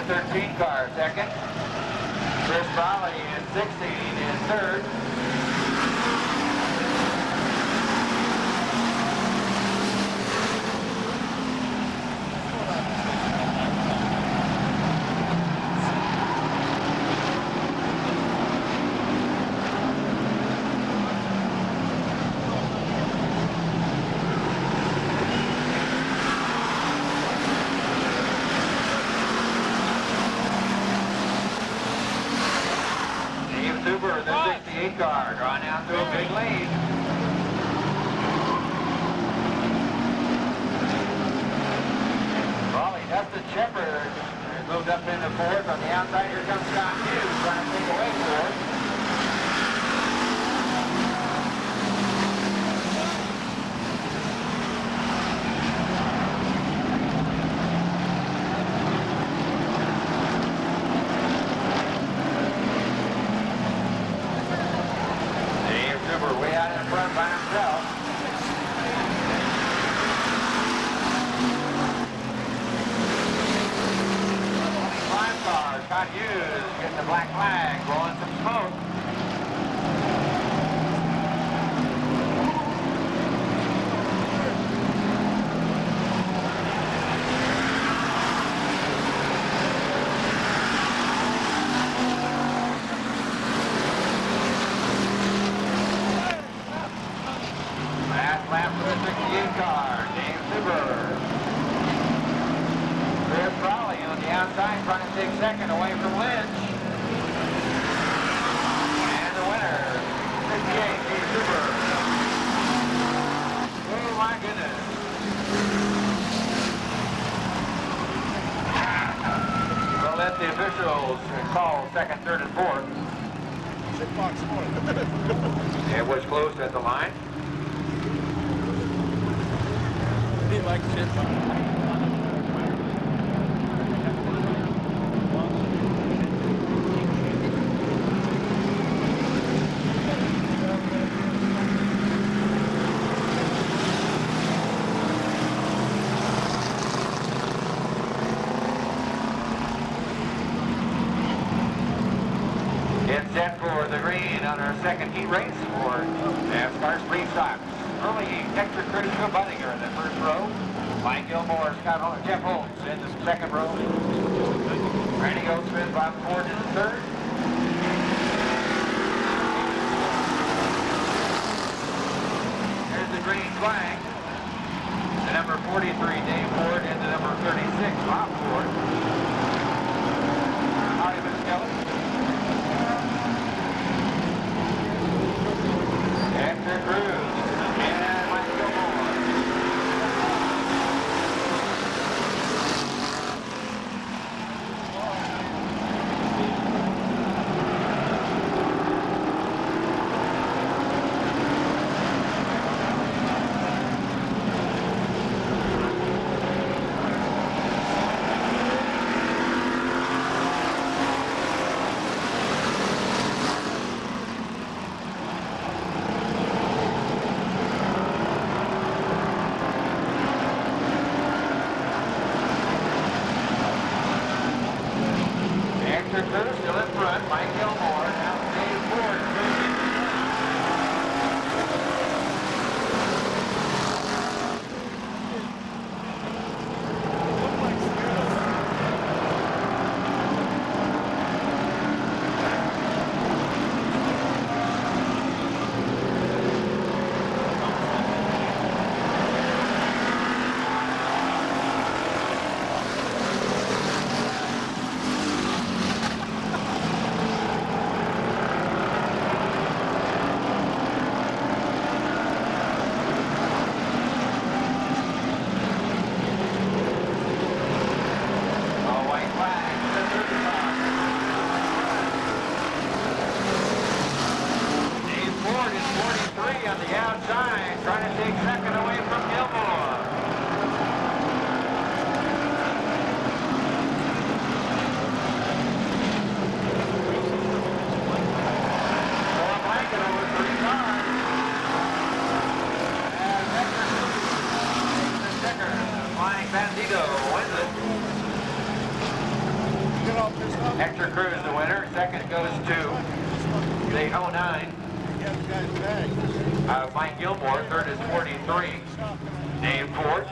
13 car second. Chris Raleigh in 16 is third. Car drawn down through a big lead. Raleigh, Dustin Shepard moved up into fourth. On the outside, here comes Scott Hughes trying to take away fourth. Way out in front by himself. Five cars, Scott Hughes getting the black flag, blowing some smoke. Lap for the 68 car, James Zuber. Chris Raleigh on the outside trying to take second away from Lynch. And the winner, 68, James Zuber. Oh my goodness. We'll let the officials call second, third, and fourth. It was closed at the line. He likes it. It's set for the green on our second heat race for NASCAR Sprint Stocks. Early extra critical Buttinger in the first row. Mike Gilmore, Scott Holmes, Jeff Holmes in the second row. Randy Goldsmith, Bob Ford in the third. Here's the green flag. The number 43, Dave Ford, and the number 36, Bob Ford. Howdy, Miss Kelly. Extra Cruz. And Mike Gilmore. Still in front, Mike Gilmore, now Dave Ford. Hector Cruz, the winner. Second goes to the 09. Mike Gilmore. Third is 43. Dave Ford.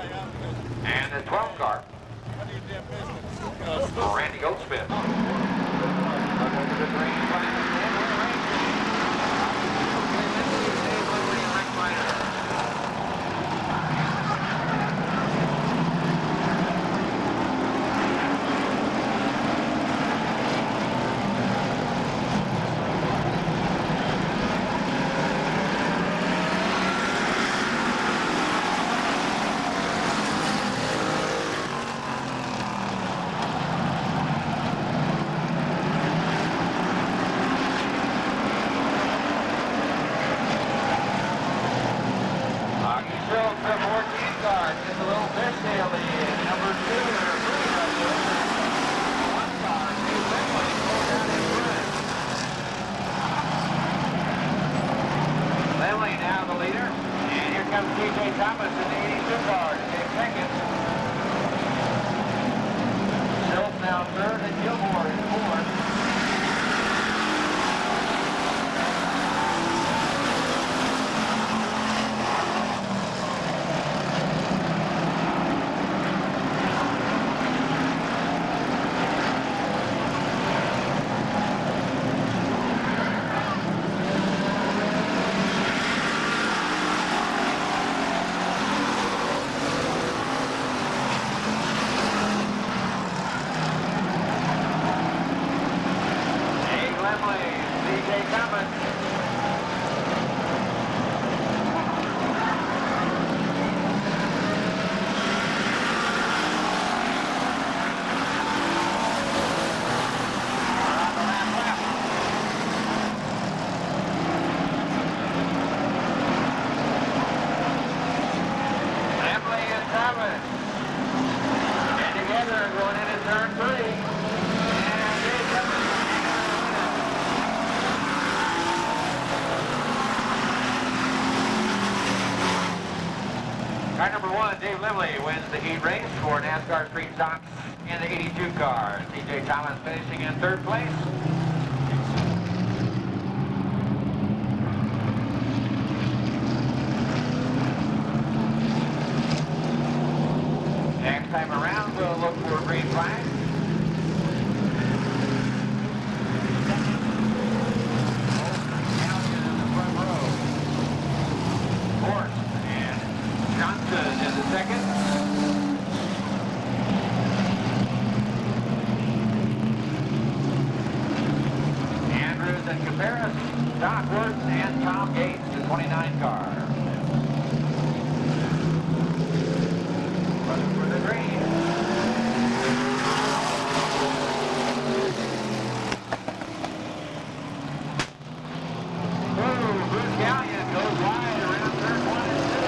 And the 12 car. Randy Goldsmith. Car number 1, Dave Lively, wins the heat race for NASCAR Street Stocks in the 82 car. C.J. Thomas finishing in third place. Next time around, we'll look for a green flag. And Tom Gates, the 29 car. Running for the green. Ooh, Bruce Gallion goes wide around turn 1 and 2.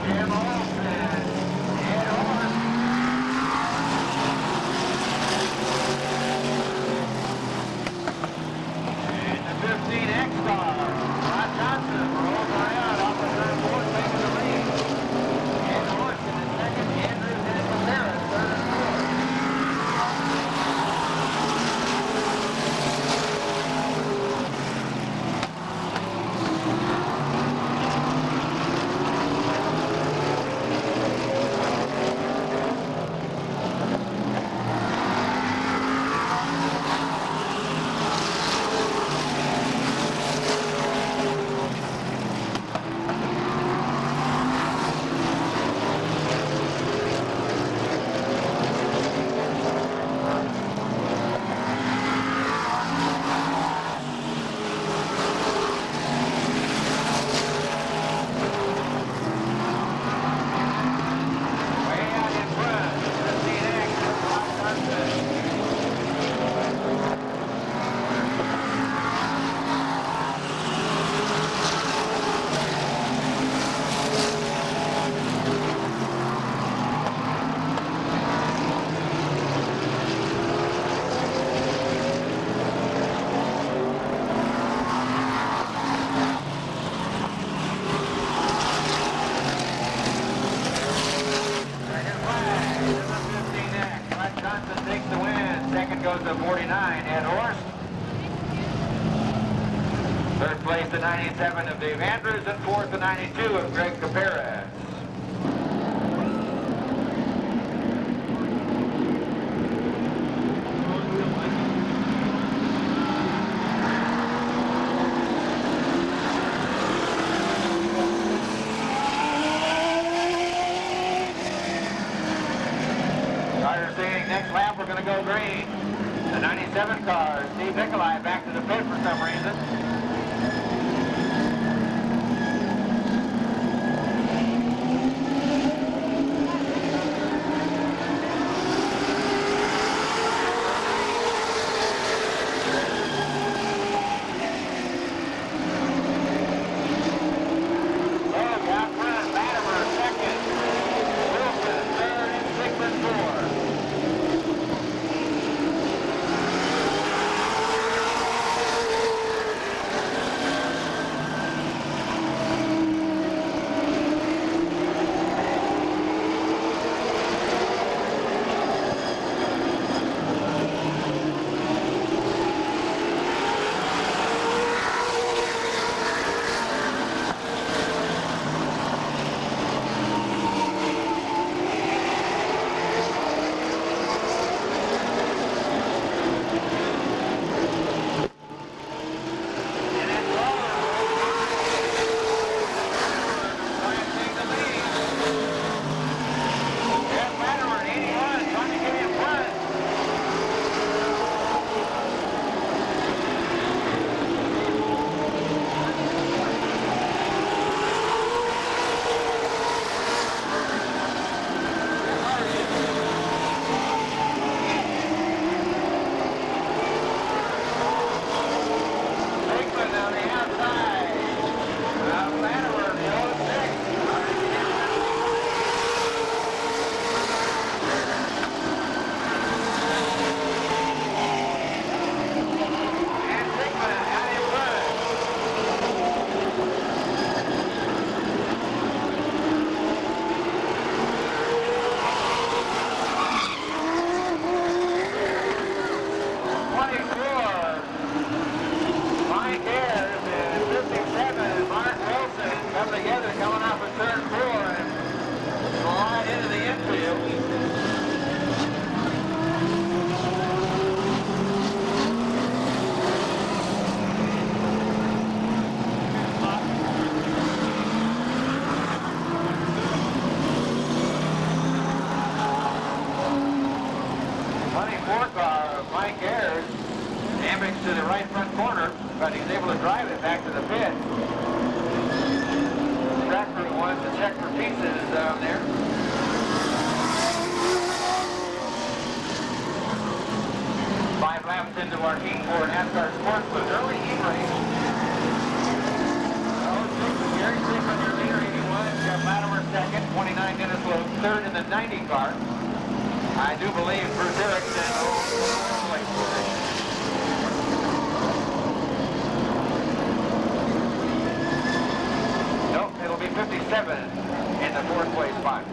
Jim Olsen, Ed Orr. was the 49, Ed Horst. Third place, the 97 of Dave Andrews, and fourth, the 92 of Greg Caparas. Carter saying next lap we're going to go green. The 97 car, Steve Nicolai back to the pit for some reason. To the right front corner, but he's able to drive it back to the pit. The track crew wants to check for pieces down there. Five laps into our heat for NASCAR Sportsman. Early heat race. Gary Sick on your leader, 81. Got Latimer second, 29 Dennis Lowe third in the 90 car. I do believe Bruce Erickson like position. It'll be 57 in the fourth place spot.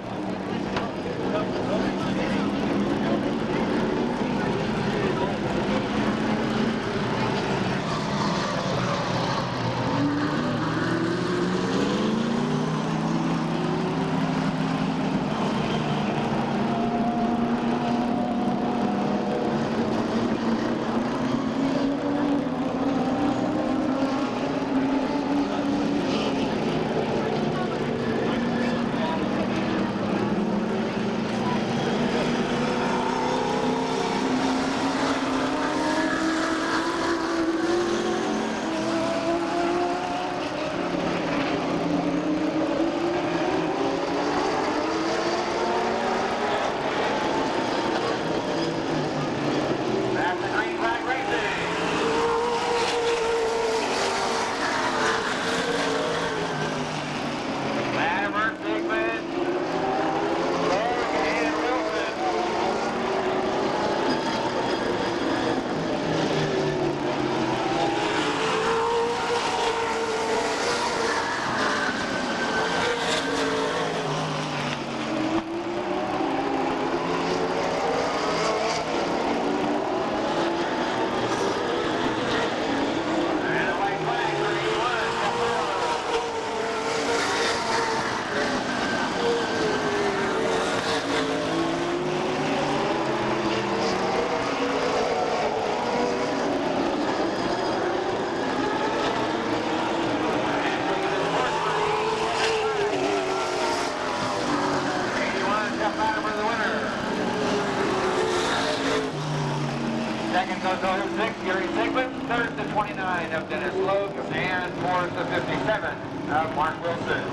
Second goes over 6, Gary Sigmund. Third, the 29 of Dennis Logue. And fourth, the 57 of Mark Wilson.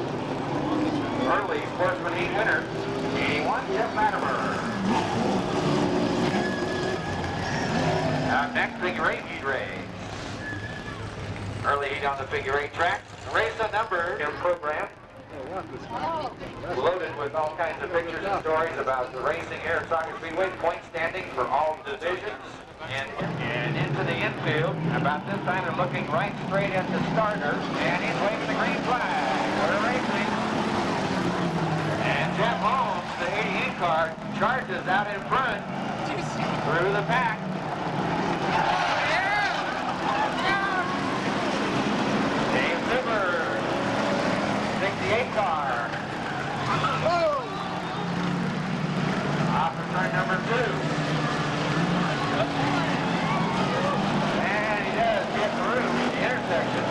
Early Sportsman heat winner, 81, Jeff Latimer. Next, figure 8 heat race. Early heat on the figure 8 track. Race a number in program. Loaded with all kinds of pictures and stories about the racing here at Saugus Speedway. Point standing for all divisions. And into the infield. About this time they're looking right straight at the starter. And he's waving the green flag. We're racing. And Jeff Holmes, the 88 car, charges out in front through the pack. Dave Zimmer, 68 car. Off of turn number 2. And he does get through the intersection.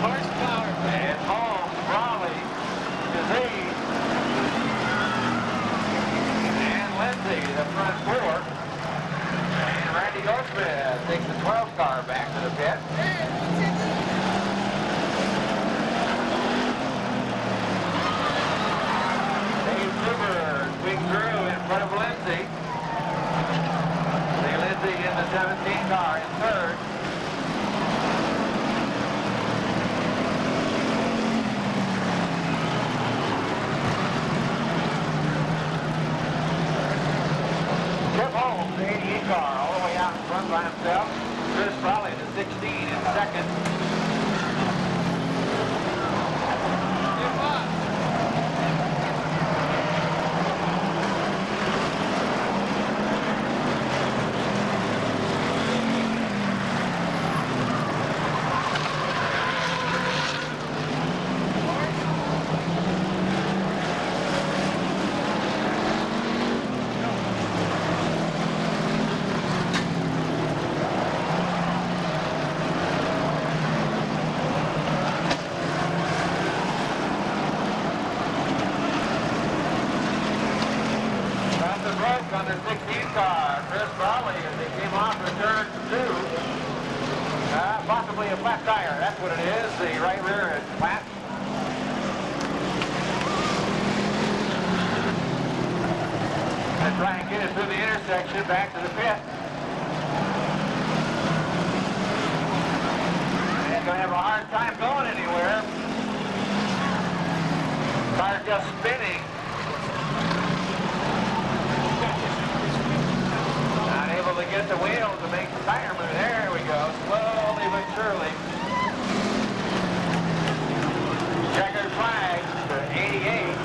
Horsepower. And Holmes, Raleigh, Disease, and Lindsay, the front 4. And Randy Goldsmith takes the 12 car back to the pit. Dave Zuber swings through in front of Lindsay. See Lindsay in the 17 car in third. Jeff Holmes, the 88 car, all the way out in front by himself. Chris Raleigh, the 16 in second. On the 16 car, Chris Raleigh, as they came off the turn 2. Possibly a flat tire, that's what it is. The right rear is flat. And try and get it through the intersection back to the pit. And going to have a hard time going anywhere. Car's just spinning. To get the wheel to make the tire move. There we go. Slowly but surely. Checkered flag to 88.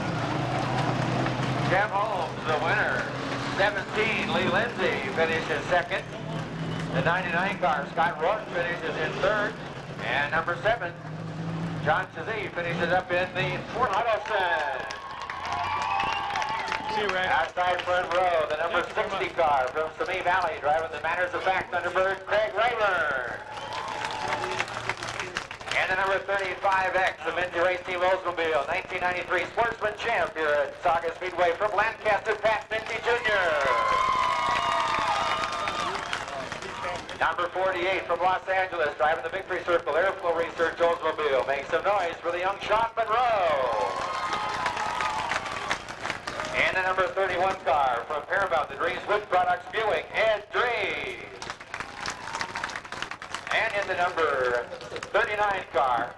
Jeff Holmes, the winner. 17, Lee Lindsay finishes second. The 99 car, Scott Rourke, finishes in third. And number 7, John Chazee finishes up in the fourth. Huddleston. Outside front row, the number 60 car from Simi Valley, driving the Manners of Fact Thunderbird, Craig Rayburn. And the number 35X, the Mintey Race Team Oldsmobile, 1993 Sportsman champ here at Saugus Speedway from Lancaster, Pat Mintey Jr. Number 48 from Los Angeles, driving the Victory Circle Airflow Research Oldsmobile. Make some noise for the young Sean Monroe. And the number 31 car from Paramount, the Dreams Wood Products Buick, Ed Drees. And in the number 39 car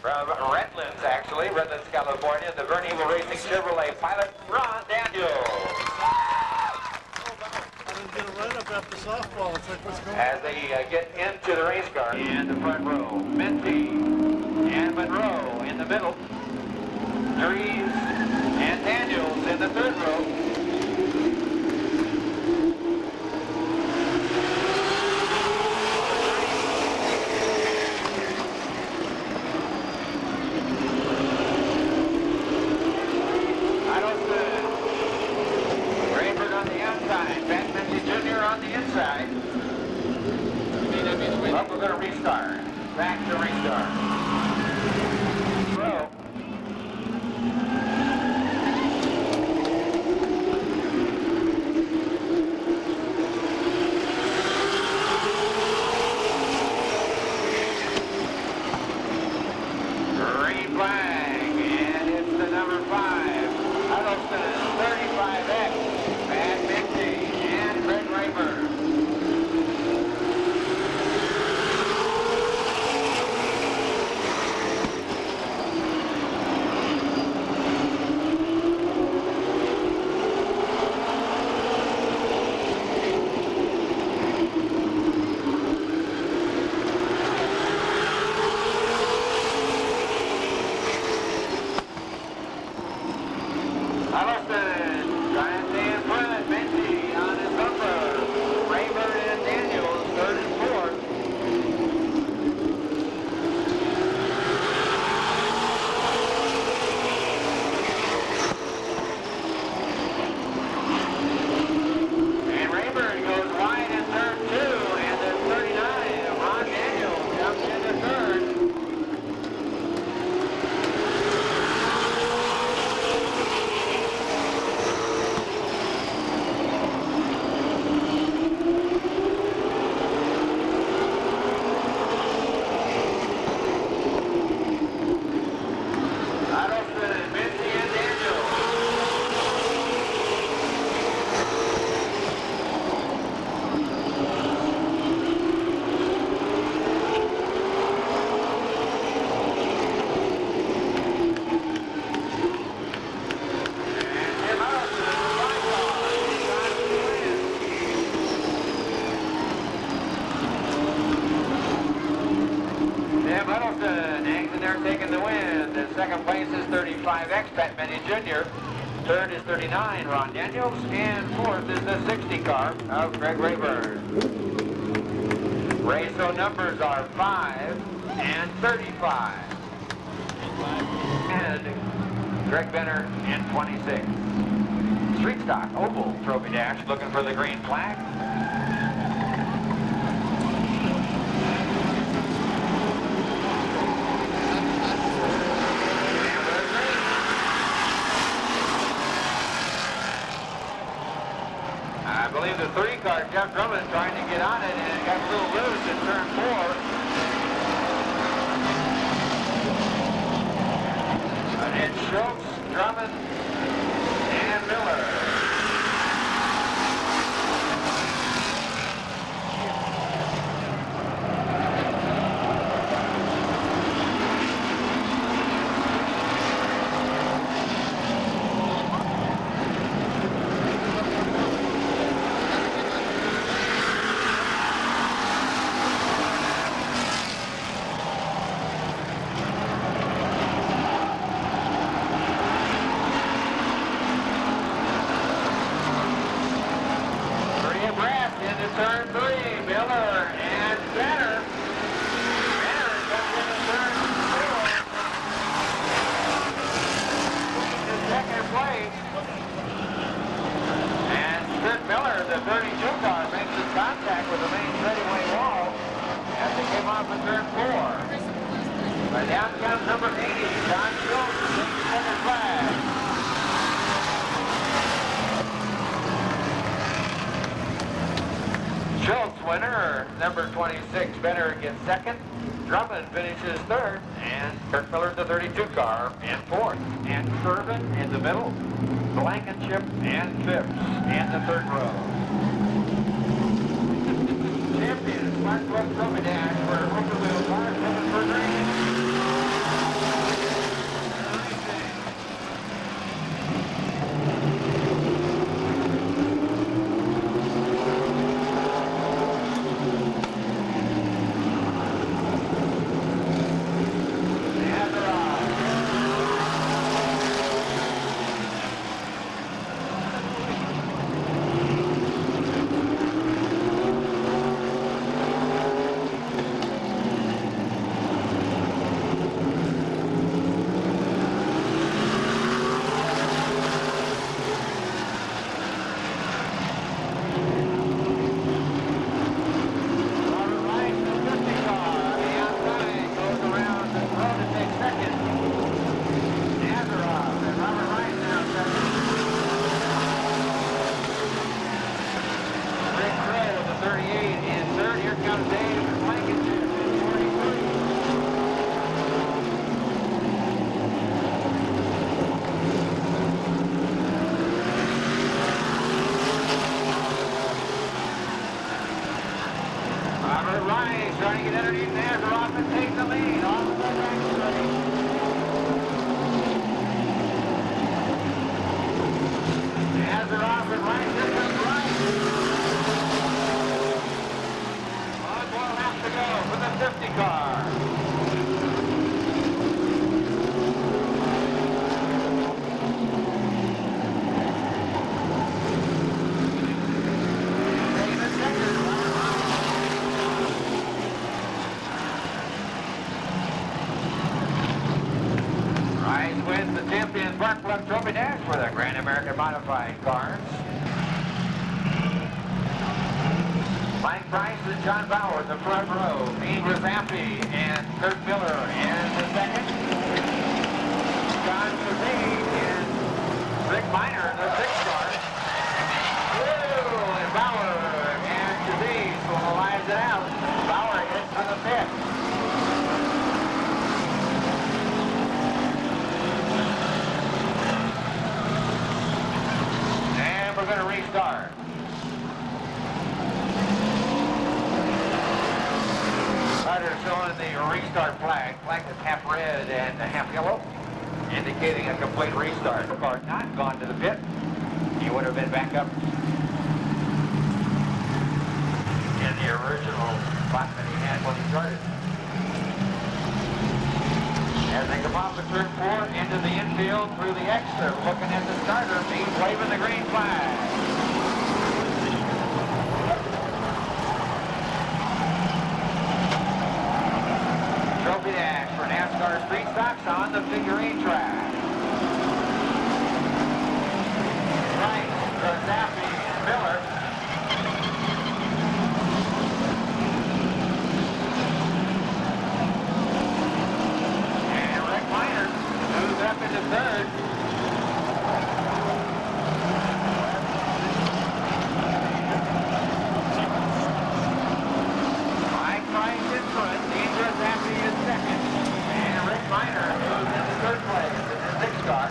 from Redlands, actually, Redlands, California, the Vern Eagle Racing Chevrolet pilot, Ron Daniels. Get a run up after softball. It's like, what's going on? As they get into the race car. In the front row, Mintey and Monroe in the middle. Drees and Daniels in the third row. Rayburn on the outside, Pat Mintey Jr. on the inside. But we're going to restart. Back to restart. Row. taking the win. The second place is 35X, Pat Mintey Jr. Third is 39, Ron Daniels. And fourth is the 60 car of Greg Rayburn. Race so numbers are 5 and 35. And Greg Benner in 26. Street stock oval trophy dash looking for the green flag. I believe the 3 car, Jeff Drummond, trying to get on it and got a little loose in turn 4. And it's Schultz, Drummond, and Miller. Turn 3, Miller and Benner. Benner comes into turn 4. In second place. And Kurt Miller, the 32 car, makes his contact with the main straightaway wall as they came off of turn 4. But down comes number 80, John Schultz, takes second flag. Schultz winner, number 26, Benner gets second. Drummond finishes third, and Kurt Miller the 32 car in fourth. And Servin in the middle, Blankenship and Phipps in the third row. Champion, Smart Club Trophy Dash for Oakville cars looking for green. Trying to get underneath Nazaroff and take the lead off of the back straight. Nazaroff and Rice is right. 1 lap to go for the 50 car. Wins the Champions Spark Plug Trophy Dash for the Grand American Modified cars. Mike Price and John Bauer in the front row. Dean Rizampi and Kurt Miller in the second. John Chazee and Rick Miner in the sixth car. Woo! And Bauer and Chazee lines it out. Bauer hits for the fifth. We're going to restart. Carter showing the restart flag. Flag is half red and half yellow, indicating a complete restart. If car not gone to the pit, he would have been back up in the original spot that he had when he started. They come off the turn 4 into the infield through the X. They're looking at the starter. He's waving the green flag. Trophy dash for NASCAR Street Stocks on the figure 8 track. Right, Zappi and Miller. Up into third. Mike Price in front. Deidre Zappi is second. And Rick Miner moves into third place in the 6 car.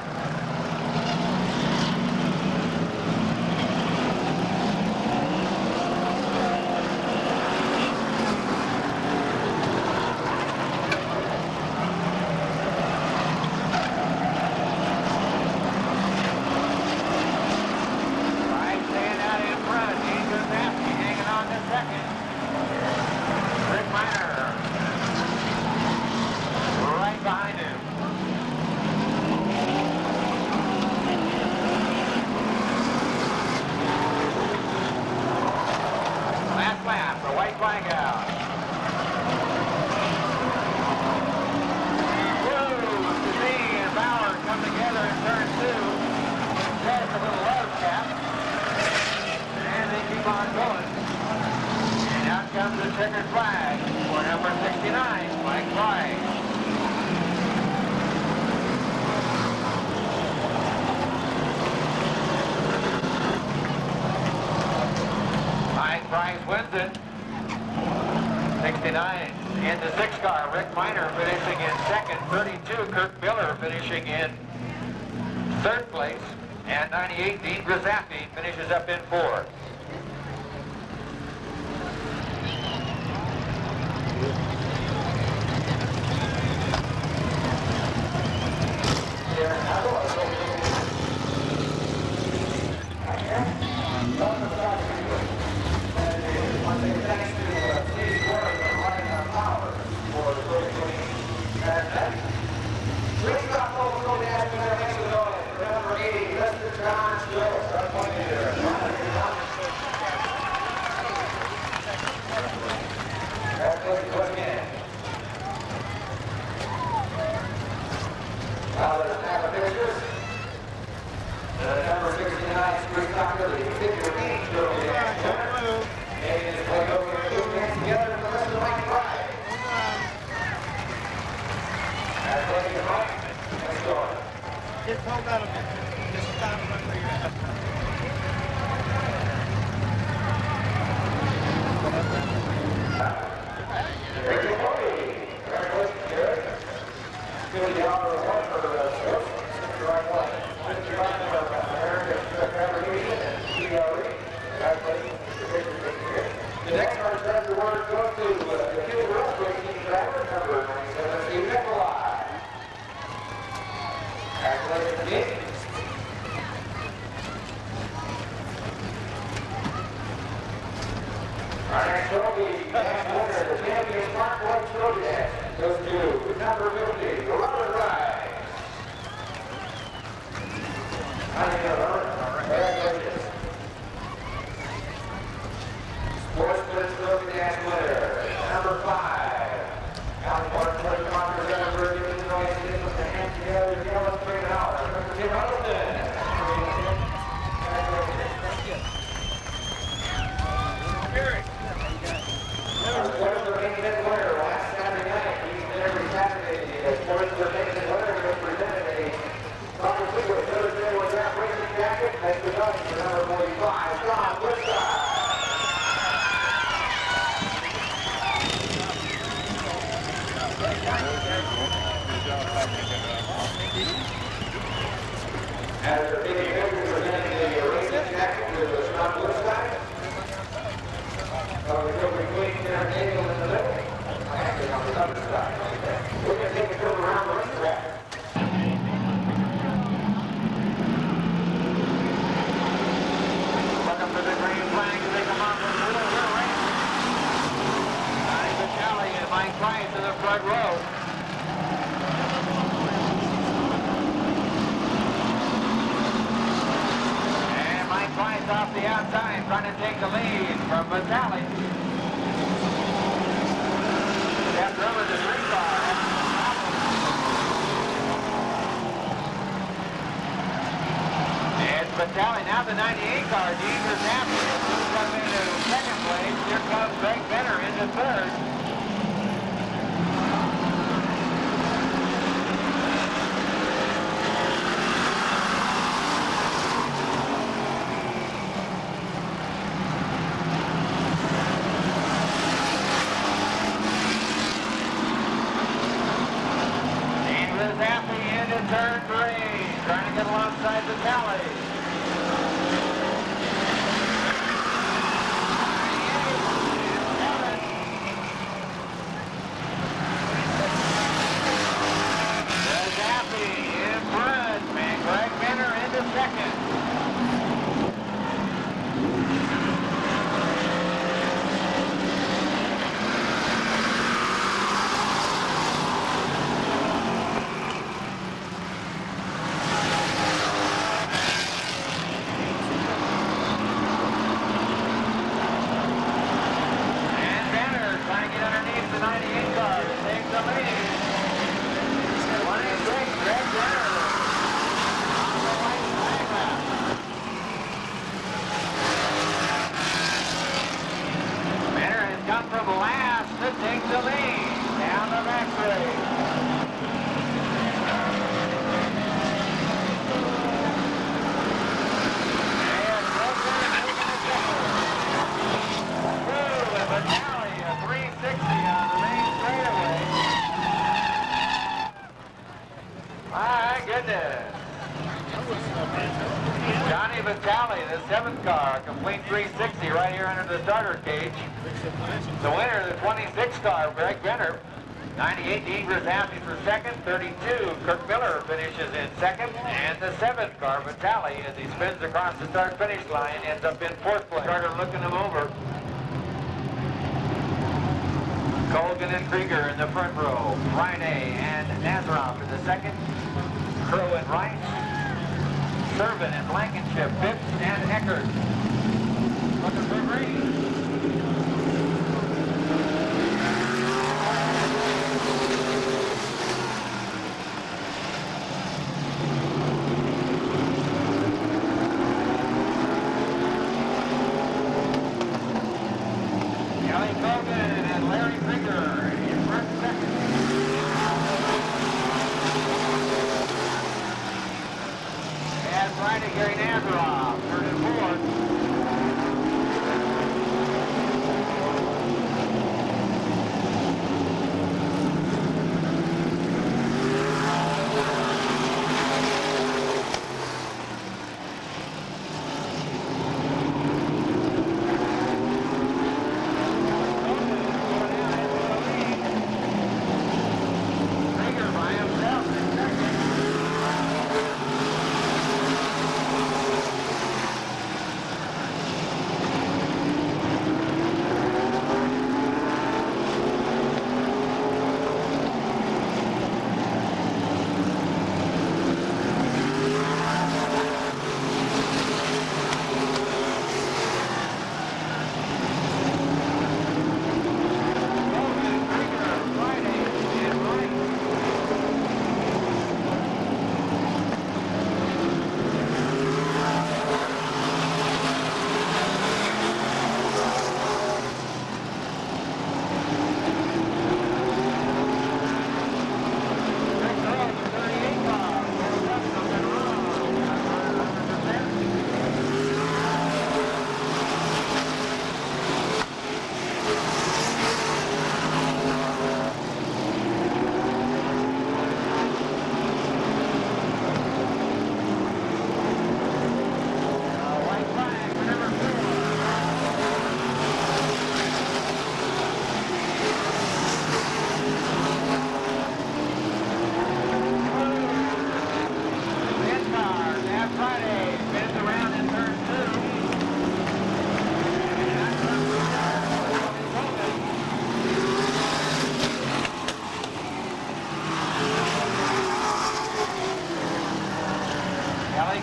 Price wins it. 69 in the 6 car. Rick Miner finishing in second. 32, Kurt Miller finishing in third place. And 98, Deidre Zappi finishes up in 4th. After being presenting the racing jacket to the Scott Woodside, we're going to be cleaning their table in the middle. Actually, on the other side. We're going to take a tour around the racetrack. Welcome to the green flag as they come on from the middle of the race. Michels and Mike Price in the front row. outside, trying to take the lead from Vitale. Stepped over the 3-car. It's Vitale, now the 98 car. Deaver's happy. Moves up into second place. Here comes Greg Benner into third. Turn 3, trying to get alongside the tally. The Zappy in front, and Greg Benner into second. Vitale, the 7th car, complete 360 right here under the starter cage. The winner, the 26 car, Greg Benner. 98, Deaver's happy for second. 32, Kirk Miller finishes in second. And the 7th car, Vitale, as he spins across the start-finish line, ends up in 4th place. Starter looking him over. Colgan and Krieger in the front row. Friday and Nazaroff in the second. Crow and Rice. Servin and Blankenship, Phipps and Eckert. Looking for green. Kelly Colgan and Larry Krieger in front second. And Friday, Gary Nazaroff, third and fourth.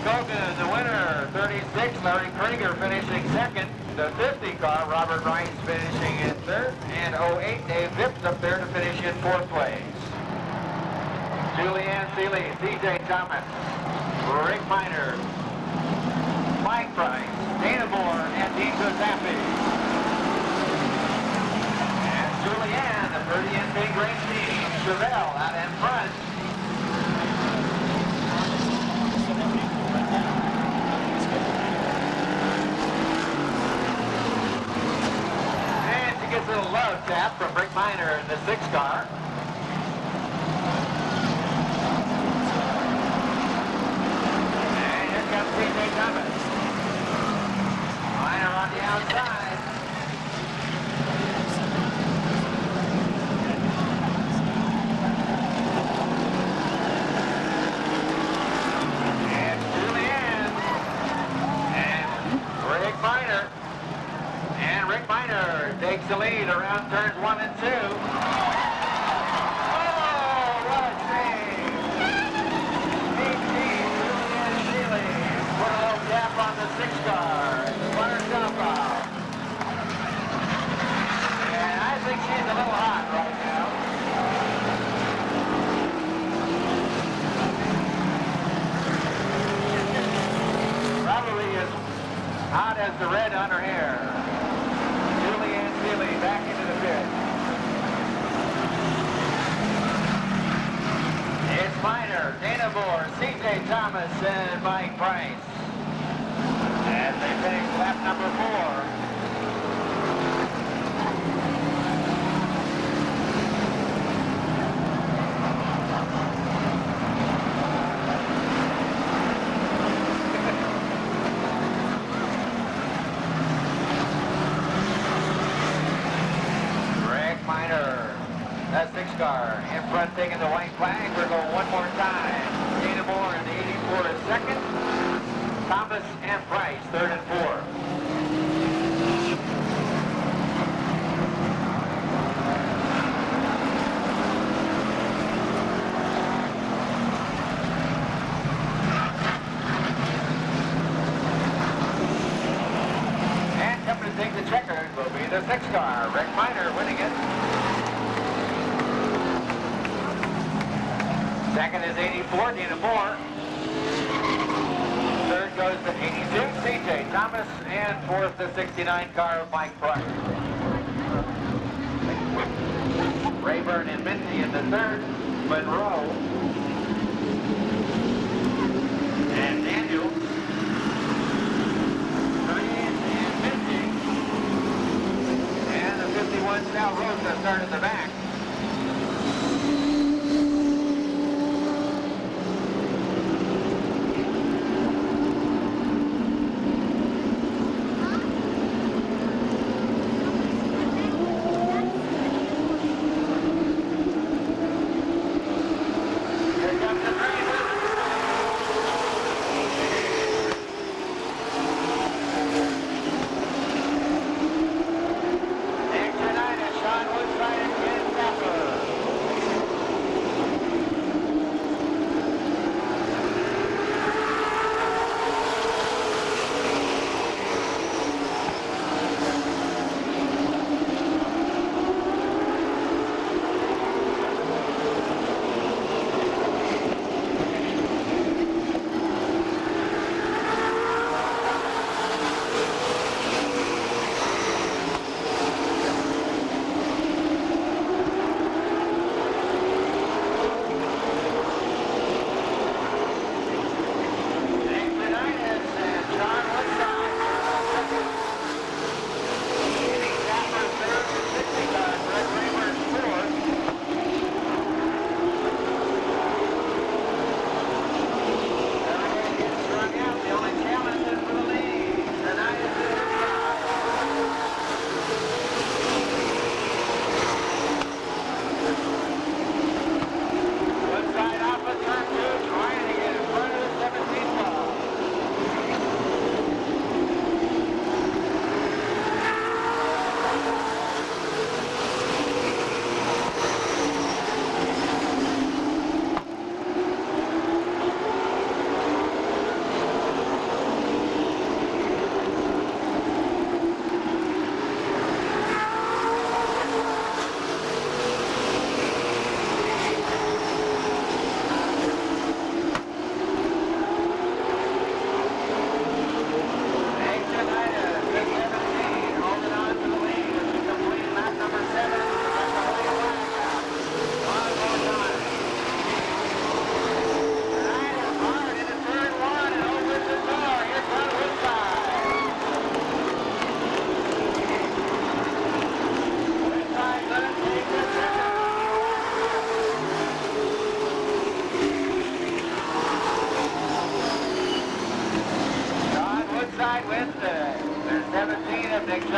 Kogan, the winner, 36. Larry Krieger finishing second. The 50 car, Robert Rice finishing in third. And 08, Dave Phipps up there to finish in fourth place. Julianne Seeley, C.J. Thomas, Rick Miner, Mike Price, Dana Moore, and Dean Guzapi. And Julianne, the 30 Big Race team, Chevelle out in front. And she gets a little love tap from Rick Miner in the 6 car. C.J. Thomas. Miner on the outside. And Julianne. And Rick Miner. And Rick Miner takes the lead around turns 1 and 2. On the 6 car, runner jump out. And I think she's a little hot right now. Probably as hot as the red on her hair. Julianne Seeley back into the pit. It's Miner, Dana Moore, C.J. Thomas, and Mike Price. As they finish lap number 4. Rick Miner, that 6 car in front taking the white flag. We're going one more time. Dana Moore in the 84 is second. Thomas and Price, 3rd and 4th. And coming to take the checkers will be the 6 car, Rick Miner winning it. Second is 84, Dana Moore. Third goes to 82, C.J. Thomas, and fourth the 69 car of Mike Price. Rayburn and Mintey in the third, Monroe, and Daniel, and Mintey, and the 51 Sal Rosa start in the back. Woodside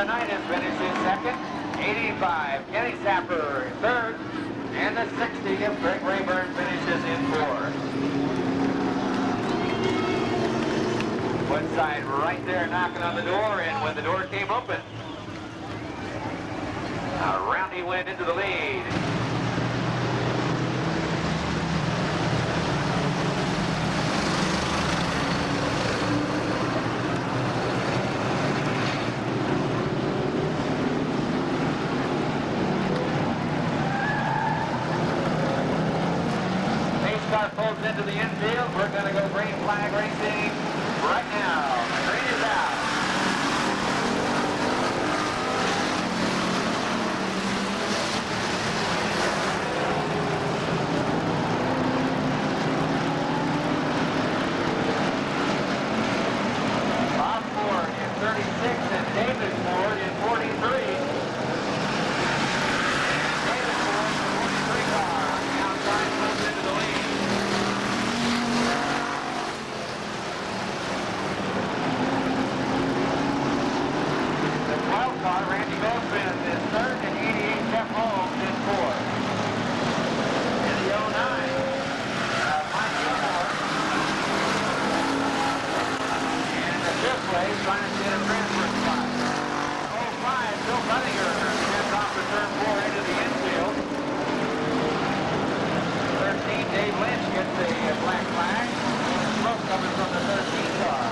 Unitas finishes second. 85, Kenny Sapper third. And the 60 of Greg Rayburn finishes in fourth. Woodside right there knocking on the door, and when the door came open, around he went into the lead. Car pulls into the infield. We're going to go green flag racing right now. The green is out. Bob Ford in 36 and David Ford in 43. David Ford in the 43 car. The outside comes into the lead. Randy Goldsmith is third, and 88 Jeff Holmes is fourth. In the 09, Mike Gilmore. And the fifth place trying to get a transfer spot. 05, Bill Buttinger gets off the turn 4 into the infield. 13, Dave Lynch gets the black flag. Smoke coming from the 13 car.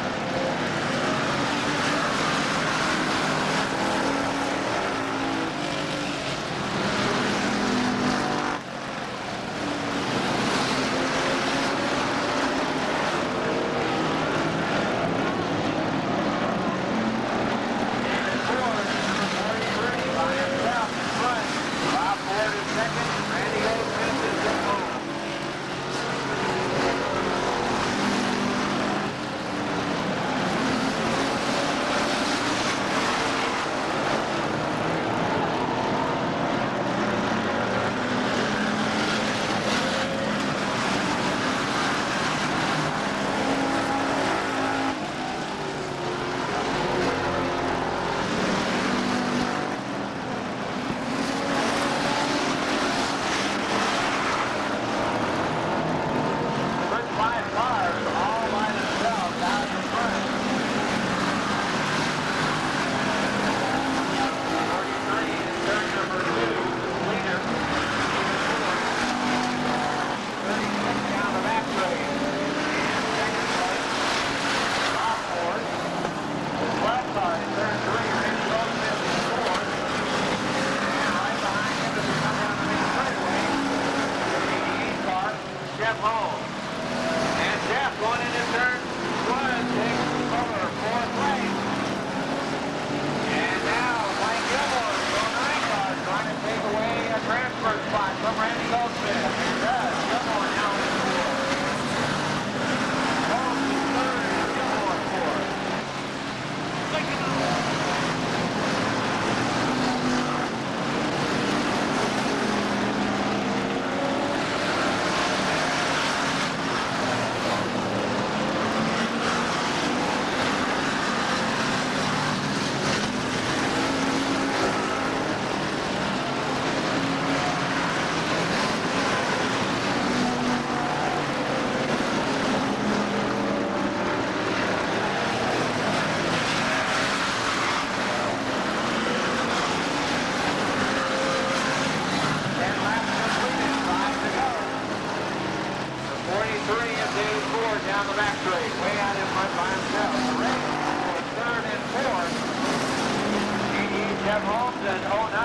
Down the back straight, way out in front by himself. Ray was third and fourth. 88 Jeff Holmes and 09.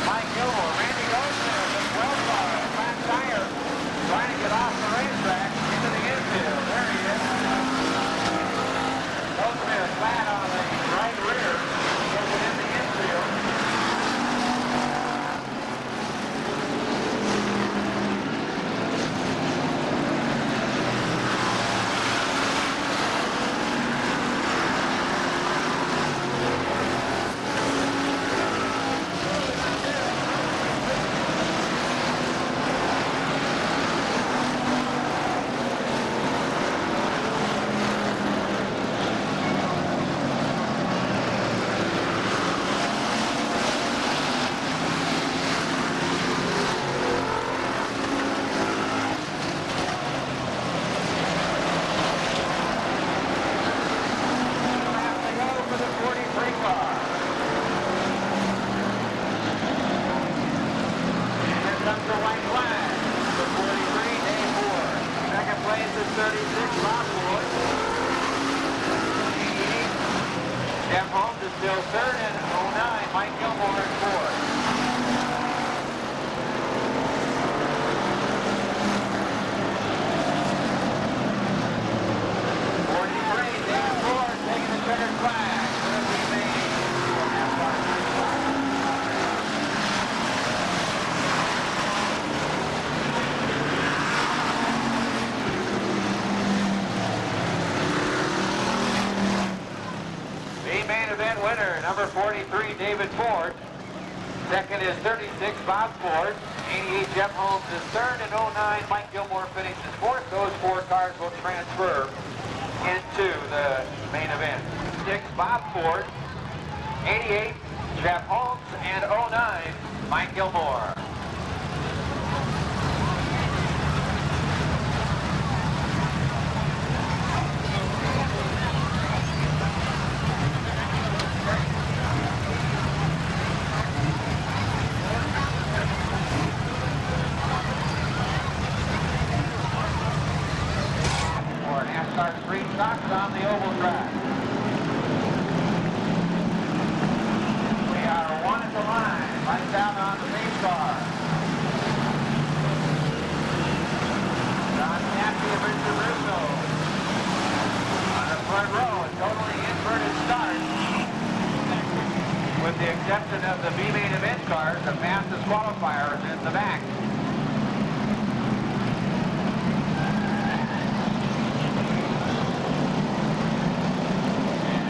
Mike Gilmore, Randy Goldsmith, and 12 car, flat tire, trying to get off the racetrack into the infield. There he is. Goldsmith flat on the right rear, gets it in the infield. 36, Bob Floyd. 88, Jeff Holmes is still third, and 09, Mike Gilmore is fourth. Checkered flag. The main event winner, number 43, David Ford. Second is 36, Bob Ford. 88, Jeff Holmes is third, and 09, Mike Gilmore finishes fourth. Those four cars will transfer into the main event. 6, Bob Ford, 88, Jeff Holmes, and 09, Mike Gilmore. For NASCAR Street Stocks on the oval track. One at the line, right down on the base car. John Cappy and Richard Russo on the front row, a totally inverted start. With the exception of the B-main event cars, the fastest qualifier is in the back.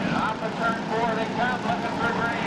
And off of turn 4 they come, looking for green.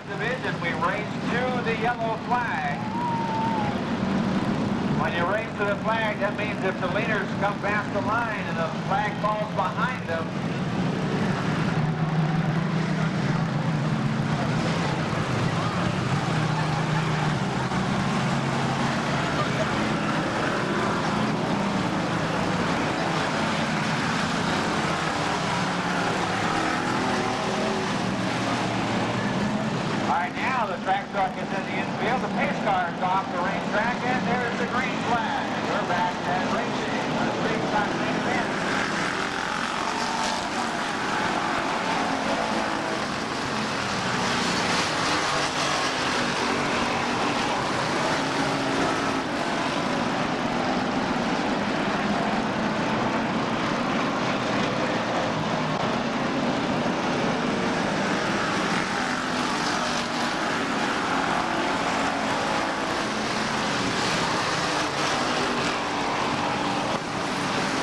Division, we race to the yellow flag. When you race to the flag, that means if the leaders come past the line and the flag falls behind them, track truck is in the infield. The pace car is off the racetrack, and there's the green flag. We're back at racing. The street stock main event.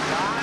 John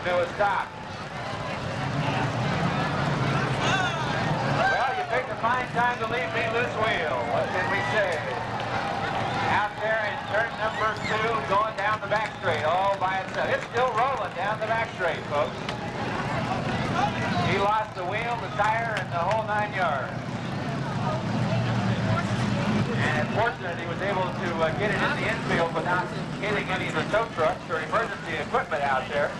to a stop. Well, you picked a fine time to leave me loose wheel. What can we say? Out there in turn number 2, going down the back straight all by itself. It's still rolling down the back straight, folks. He lost the wheel, the tire, and the whole 9 yards. And fortunately, he was able to get it in the infield without hitting any of the tow trucks or emergency equipment out there.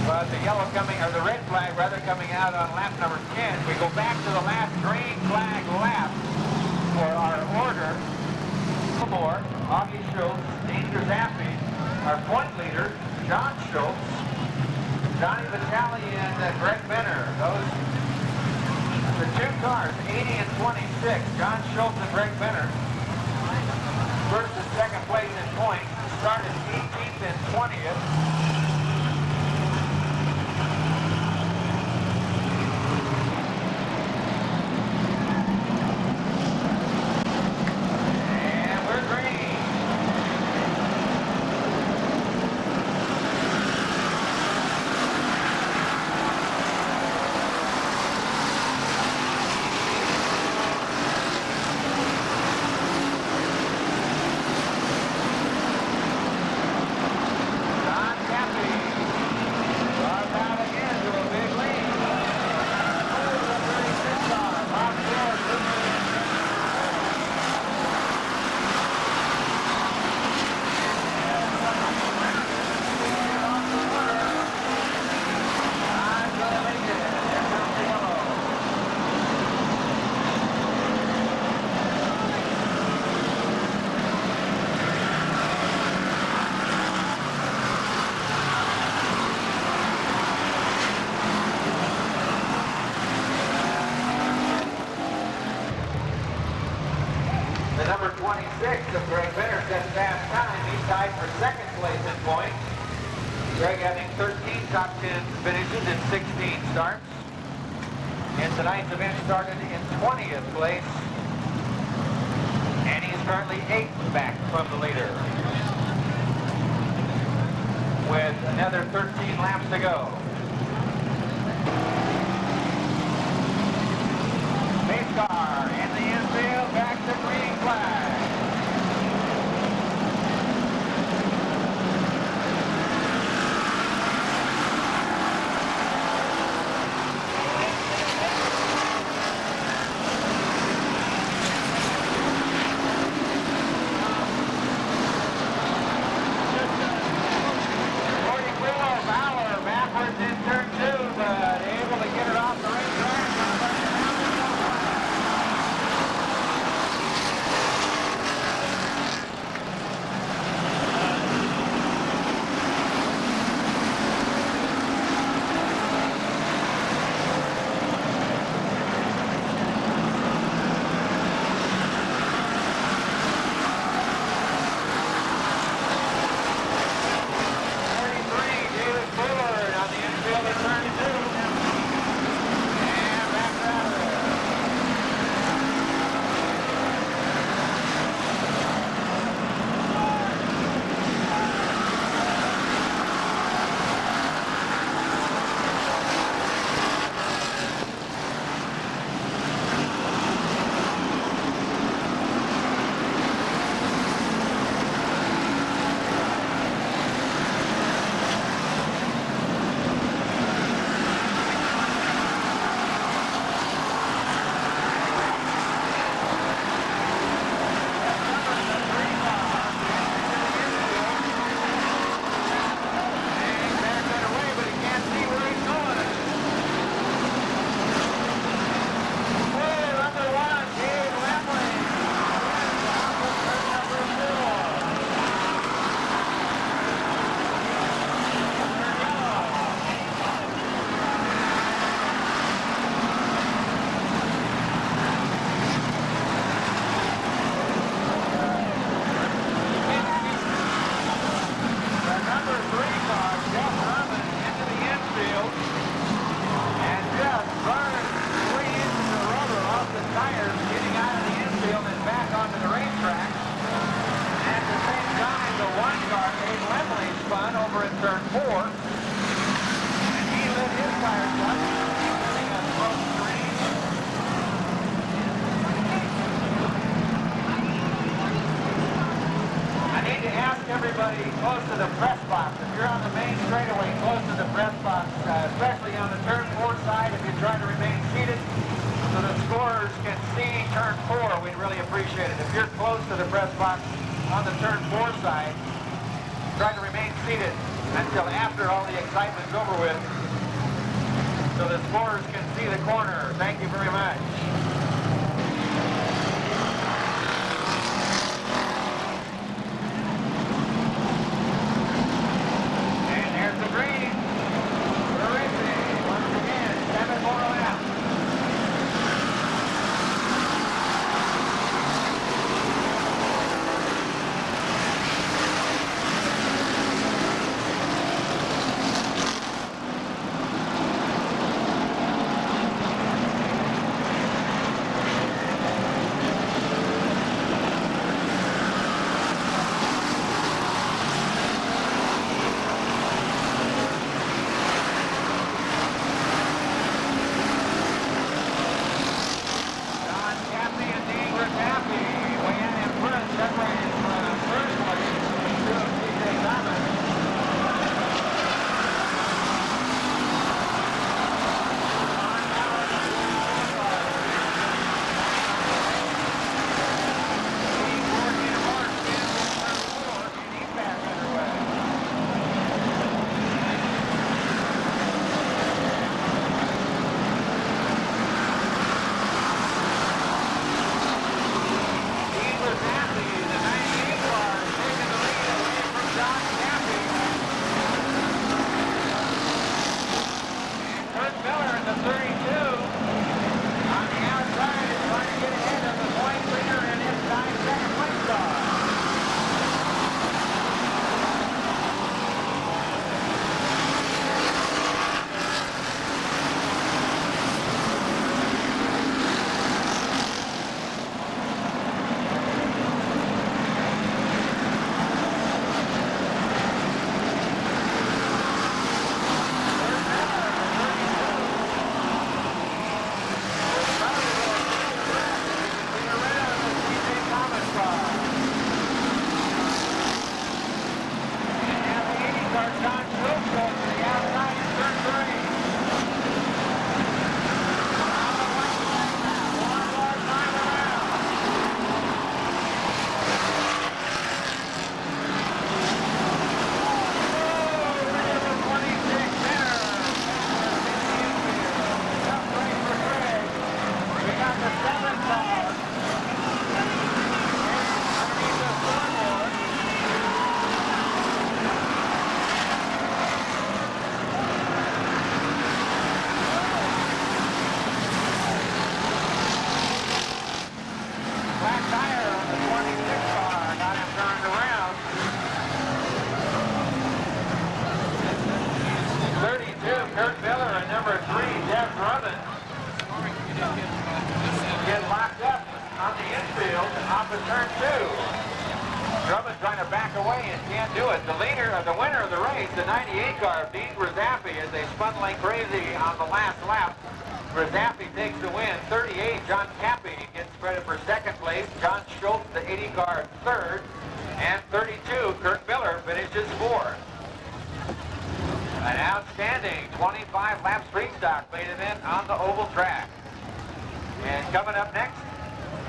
But the yellow coming, or the red flag rather, coming out on lap number 10. We go back to the last green flag lap for our order. More, Augie Schultz, Dean Grzappi, our point leader, John Schultz, Johnny Vitale, and Greg Benner. Those, the 2 cars, 80 and 26, John Schultz and Greg Benner. First and second place in points, started 18th and 20th. Of Greg Benner set fast time. He's tied for second place in points. Greg having 13 top 10 finishes in 16 starts. And tonight's event started in 20th place. And he's currently 8th back from the leader. With another 13 laps to go. Pace car in the infield, back to green flag. In turn 2, but able close to the press box. If you're on the main straightaway close to the press box, especially on the turn 4 side, if you try to remain seated so the scorers can see turn 4, we'd really appreciate it. If you're close to the press box on the turn 4 side, try to remain seated until after all the excitement's over with so the scorers can see the corner. Thank you very much. The 98 car of Dean Grzappi as they spun like crazy on the last lap. Grzappi takes the win. 38, John Cappy gets credit for second place. John Schultz, the 80 car, third. And 32, Kurt Miller finishes fourth. An outstanding 25-lap street stock main event on the oval track. And coming up next,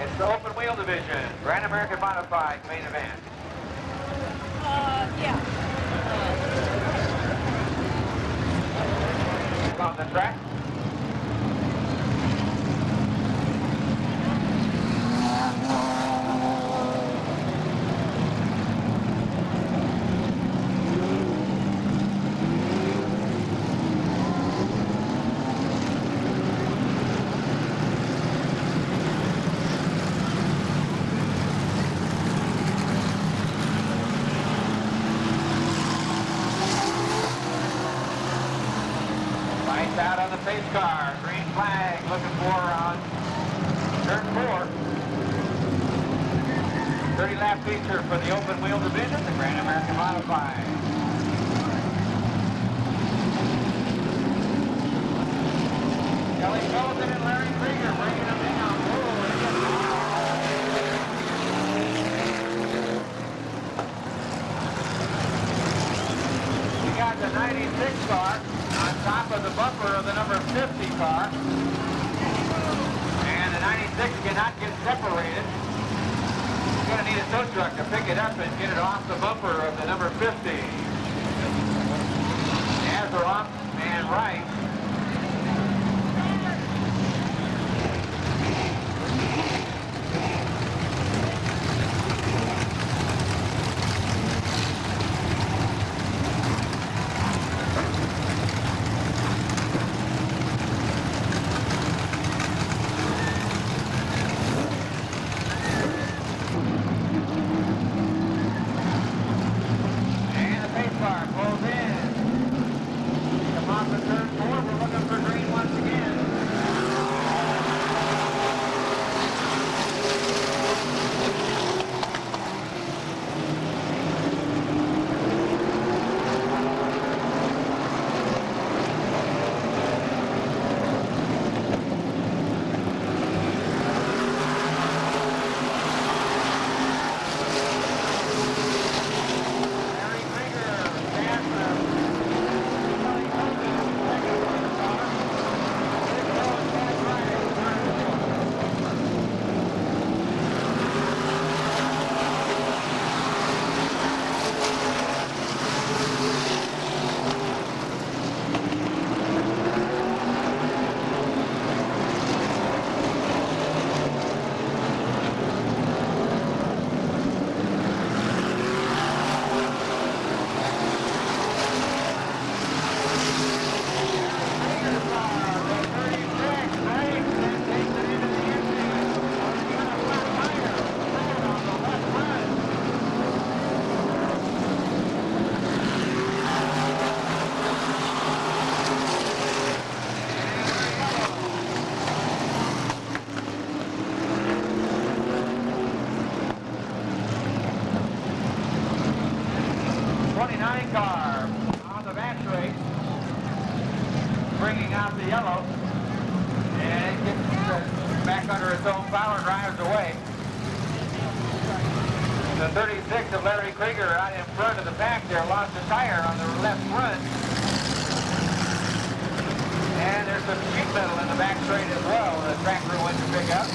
it's the open wheel division, Grand American Modified main event. Yeah. On the track. Out on the pace car, green flag looking for on turn 4. 30-lap feature for the open wheel division, the Grand American Modified. Kelly Sullivan and Larry Krieger bringing them in on board. of the bumper of the number 50 car. And the 96 cannot get separated. You're going to need a tow truck to pick it up and get it off the bumper of the number 50. Azeroff and Rice. Car on the back straight, bringing out the yellow, and it gets back under its own power and drives away. The 36 of Larry Krieger out in front of the pack there lost a tire on the left front, and there's some sheet metal in the back straight as well the track crew went to pick up.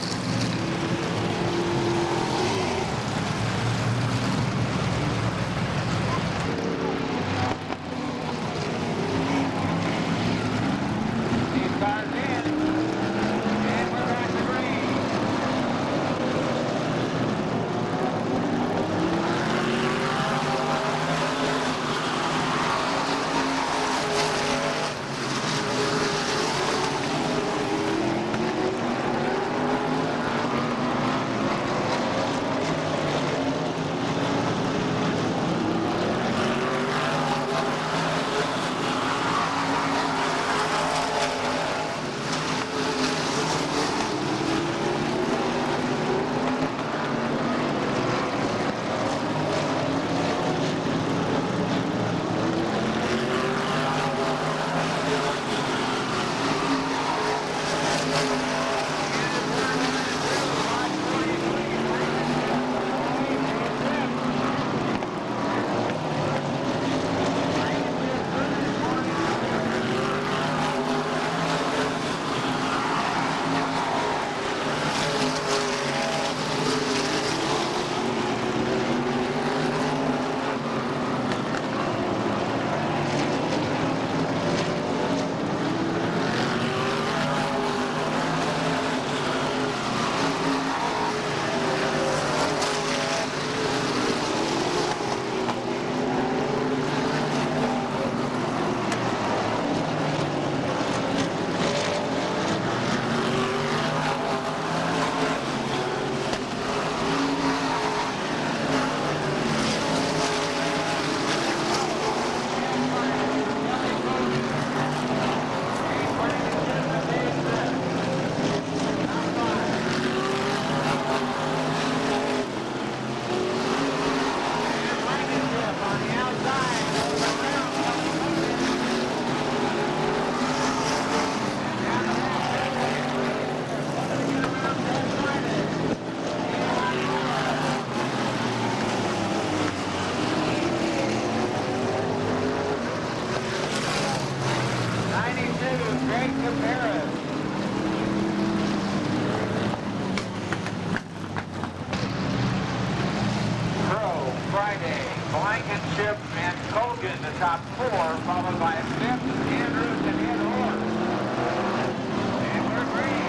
Jacob Harris. Crow, Friday, Blankenship, and Colgan, the top four, followed by Phipps, Andrews, and Ed Horst. And we're green.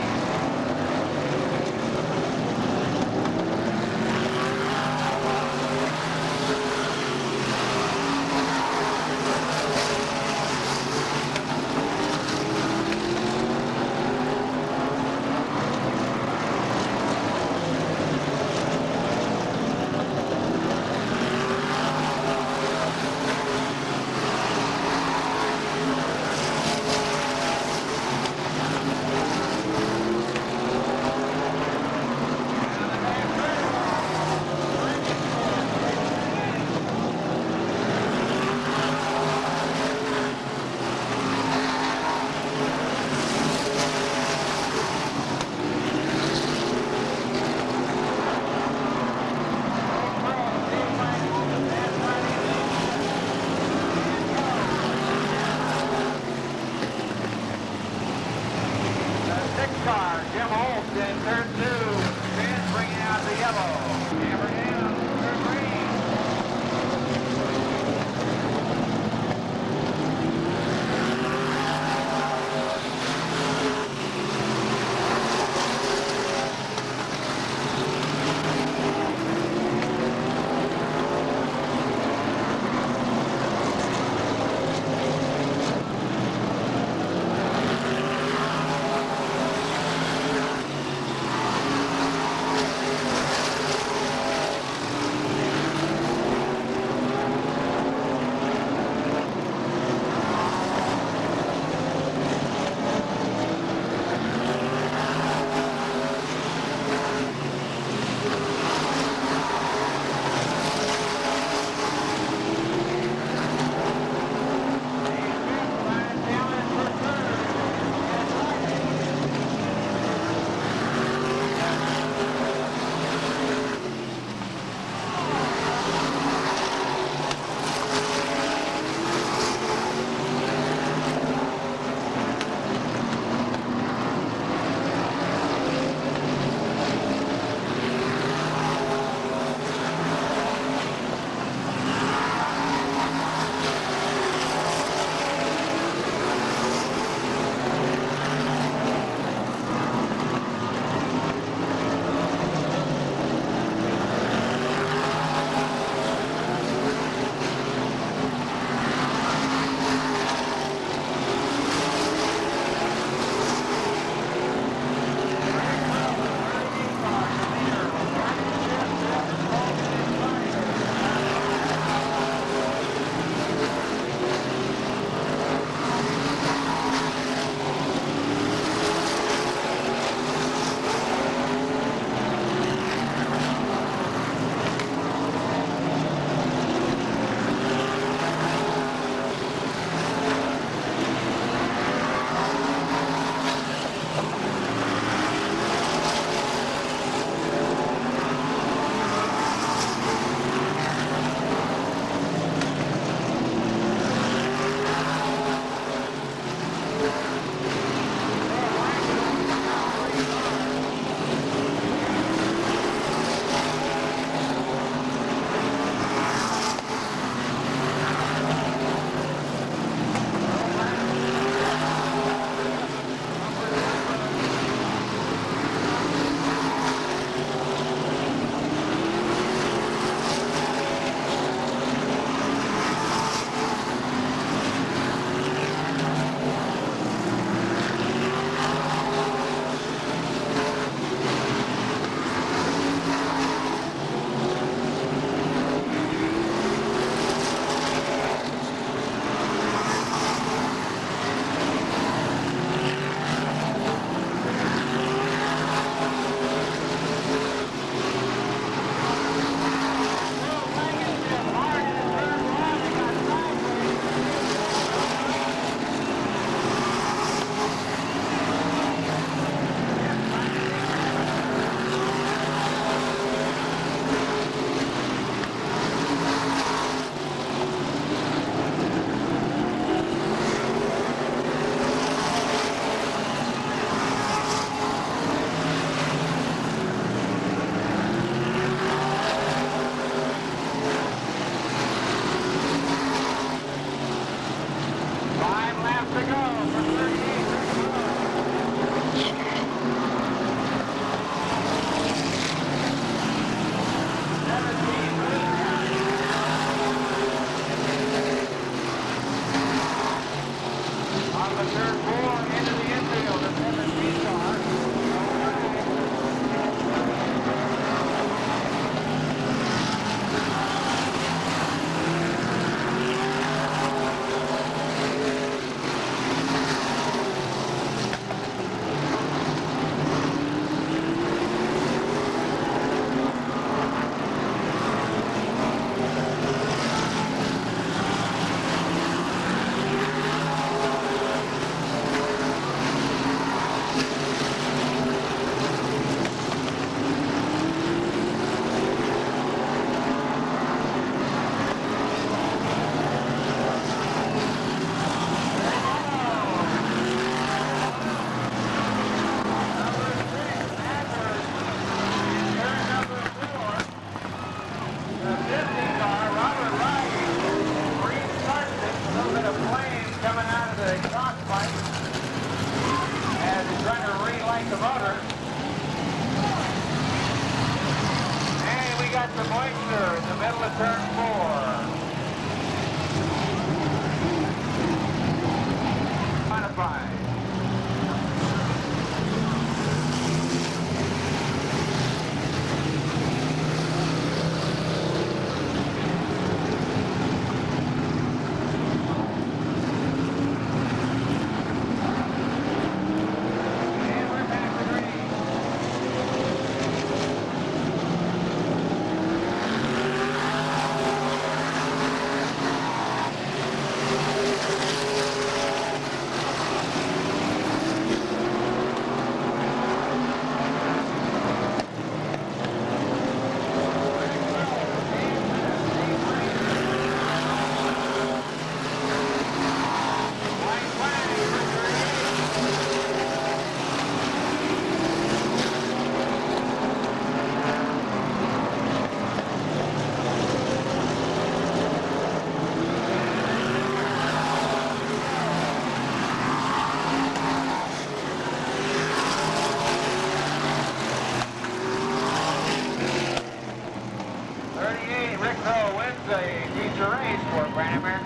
Out of the third four into the infield. The 17 car.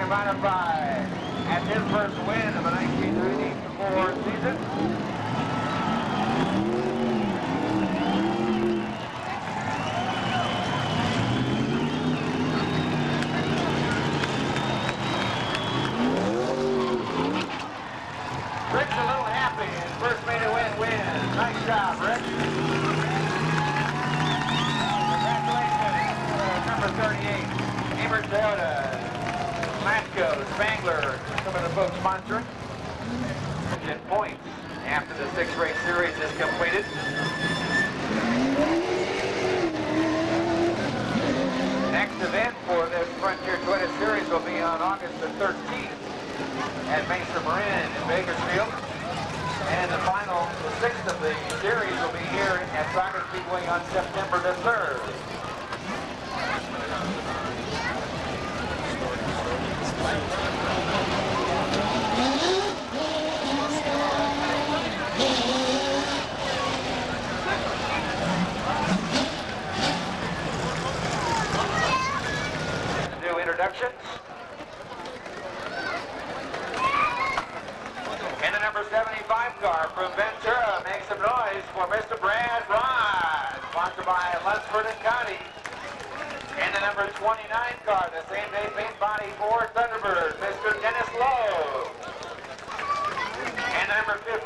Modified at his first win of the 1994 season. Rick's a little happy. His first made a win. Nice job, Rick. Congratulations, number 38, Amber Toyota. Matco, Spangler, some of the folks sponsoring. 10 points after the 6-race series is completed. Next event for this Frontier Toyota Series will be on August the 13th at Mesa Marin in Bakersfield. And the final, the 6th of the series will be here at Saugus Speedway on September the 3rd. New introductions. And the number 75 car from Ventura makes some noise for Mr. Brad Rod, sponsored by Lunsford and County. And the number 29 car, the same day paint body for Thunderbird, Mr. Dennis Lowe. And the number 57,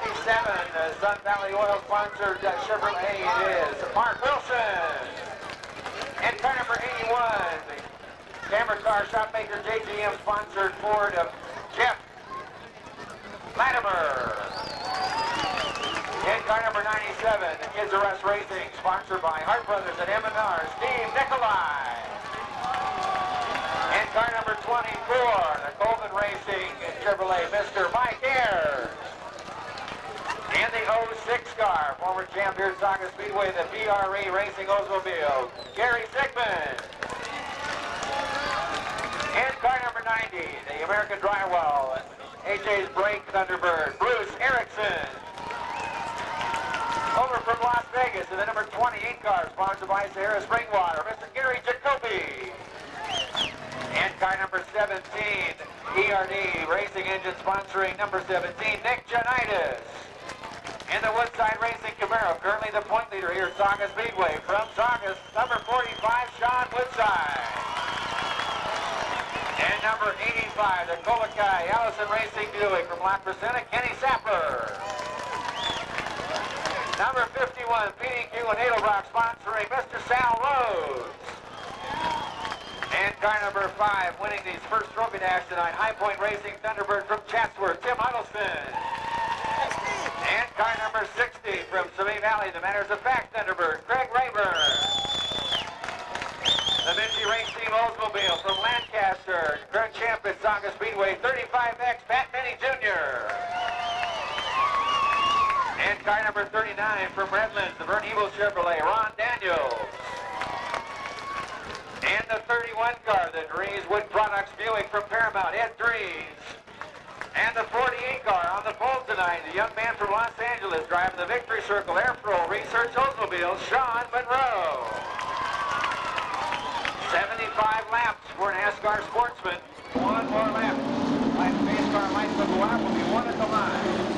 the Sun Valley Oil sponsored Chevrolet, it is Mark Wilson. And car number 81, the camera car shopmaker JGM sponsored Ford of Jeff Latimer. And car number 97, the Kids R Us Racing, sponsored by Hart Brothers at M&R, Steve Nikolai. And car number 24, the Colvin Racing Chevrolet, Mr. Mike Ayers. And the 06 car, former champ here at Saugus Speedway, the PRE Racing Oldsmobile, Gary Sigmund. And car number 90, the American Drywall, AJ's Brake Thunderbird, Bruce Erickson. Over from Las Vegas to the number 28 car, sponsored by Sierra Springwater, Mr. Gary Jacoby. And car number 17, ERD Racing Engine sponsoring number 17, Nick Janitis. In the Woodside Racing Camaro, currently the point leader here at Saugus Speedway. From Saugus, number 45, Sean Woodside. And number 85, the Colakai Allison Racing Buick from La Crescenta, Kenny Sapper. Number 51, PDQ and Edelbrock sponsoring Mr. Sal Rhodes. And car number 5, winning these first trophy dash tonight, High Point Racing Thunderbird from Chatsworth, Tim Huddleston. And car number 60 from Simi Valley, the Matters of Fact Thunderbird, Craig Rayburn. The Mintey Race Team Oldsmobile from Lancaster, current champ at Saugus Speedway, 35X, Pat Minnie Jr. And car number 39 from Redlands, the Vern Evo Chevrolet, Ron Daniels. And the 31 car, the Drees Wood Products Buick from Paramount, Ed Drees. And the 48 car on the pole tonight, the young man from Los Angeles driving the Victory Circle Airpro Research Oldsmobile, Sean Monroe. 75 laps for NASCAR Sportsman. One more lap. Base car lights will go out, will be one at the line.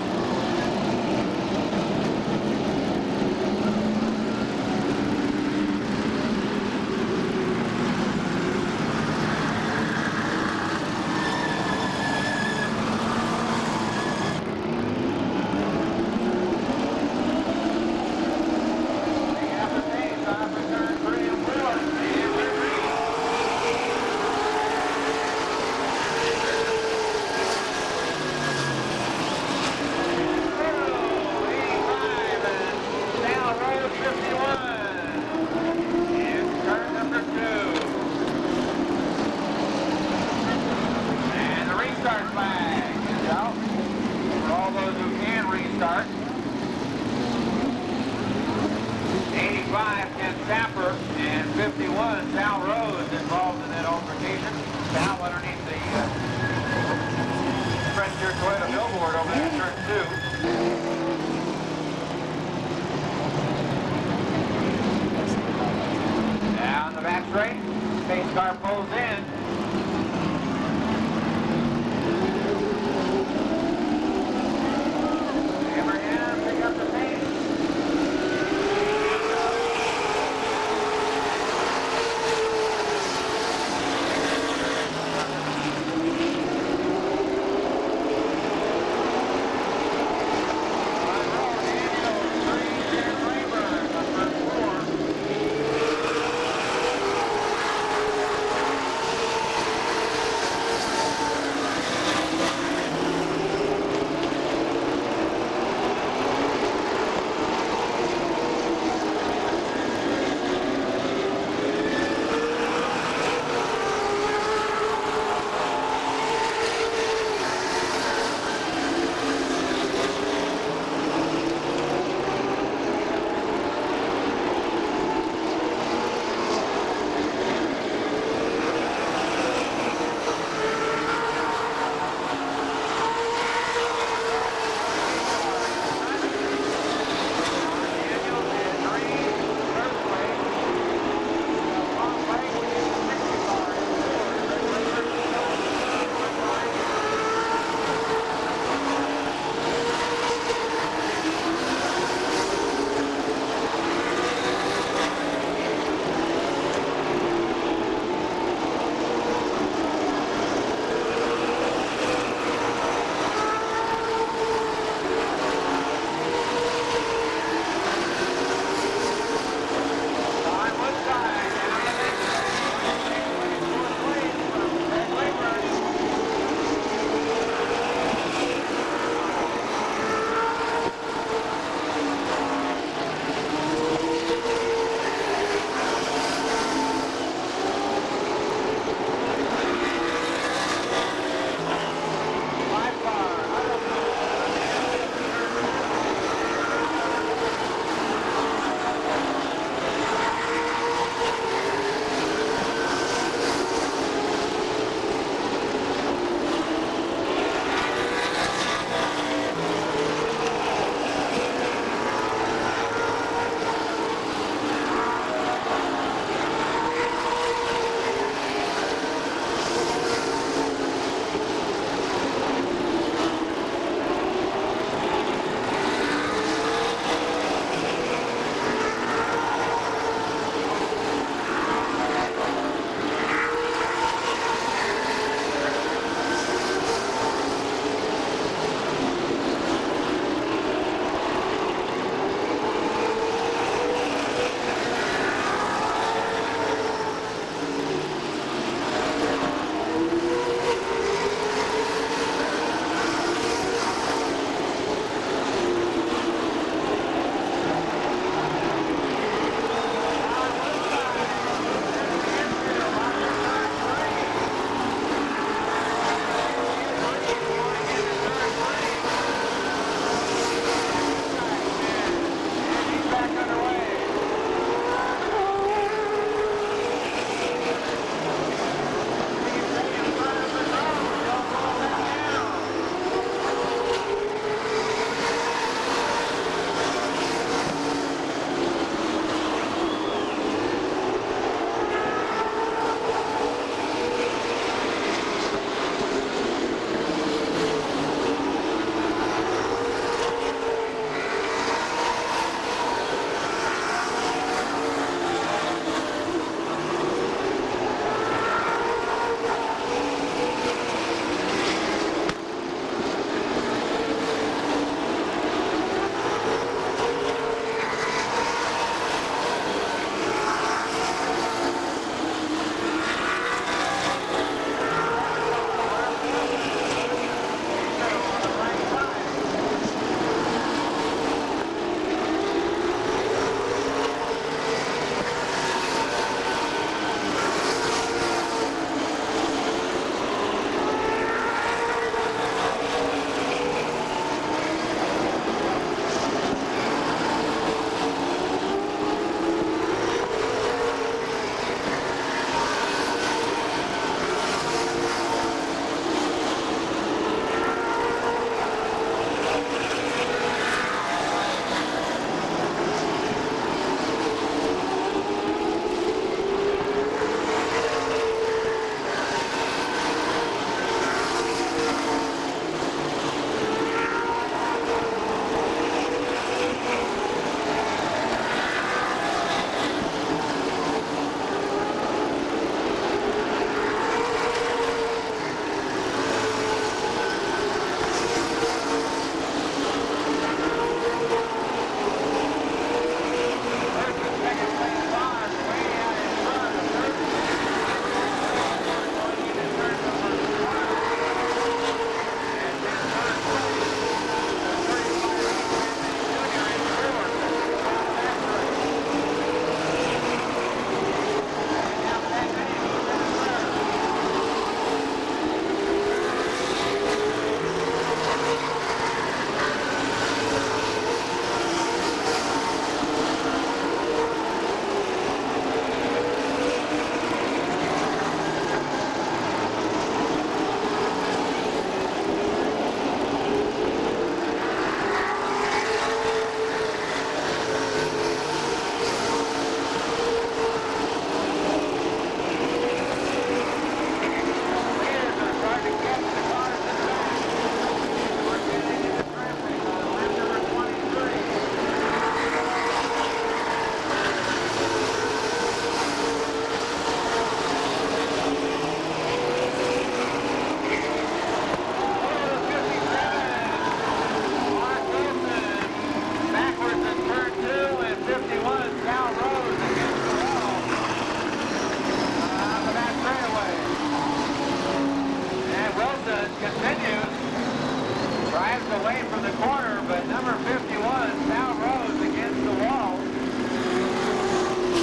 away from the corner, but number 51, Sal Rose, against the wall.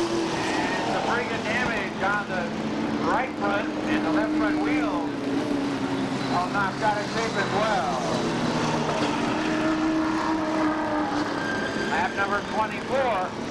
And some pretty good damage on the right front and the left front wheel. All knocked out of shape as well. Lap number 24.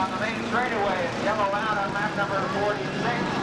on the main straightaway. Yellow out on lap number 46.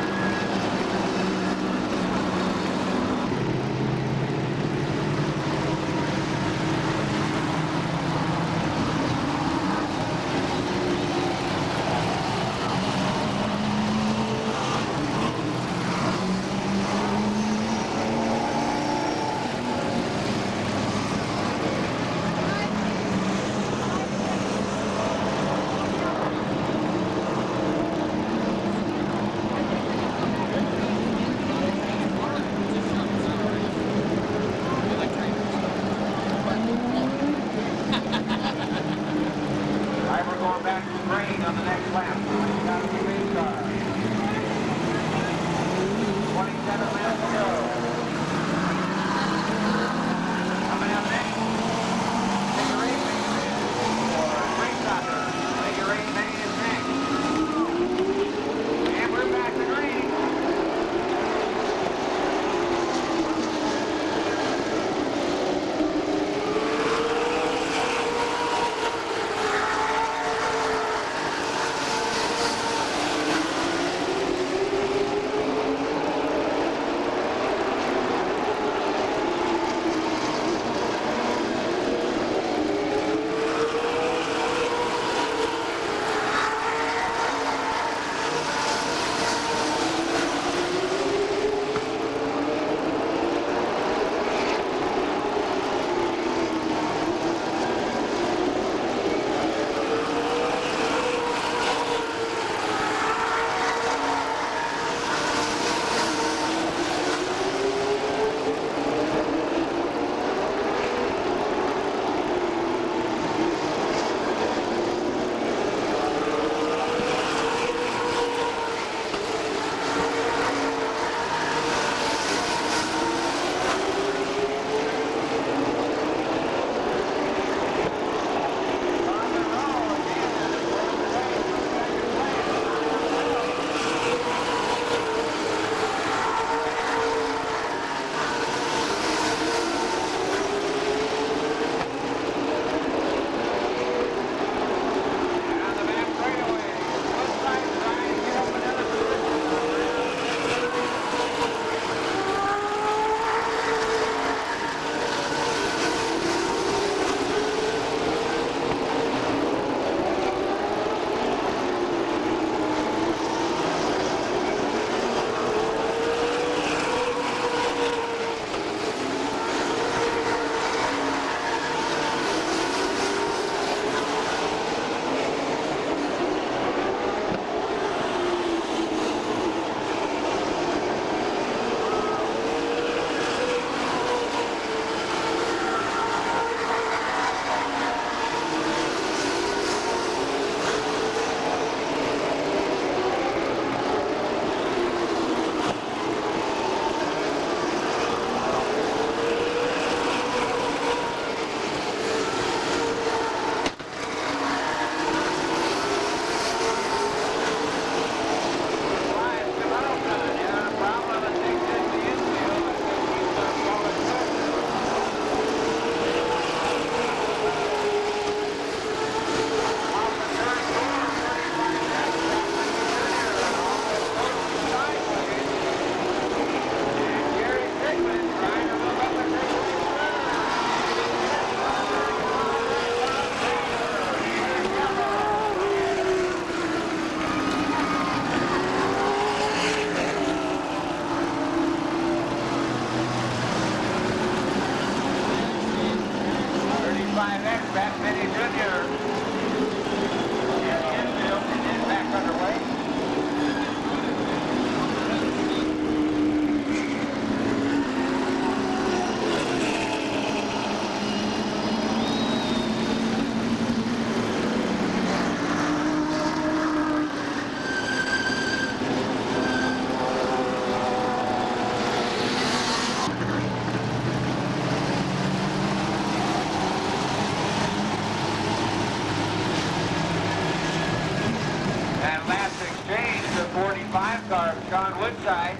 Woodside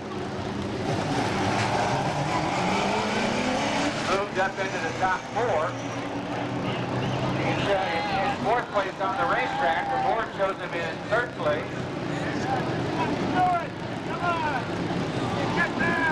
moved up into the top four. He's fourth place on the racetrack. The board shows him in third place. Come on! Get there!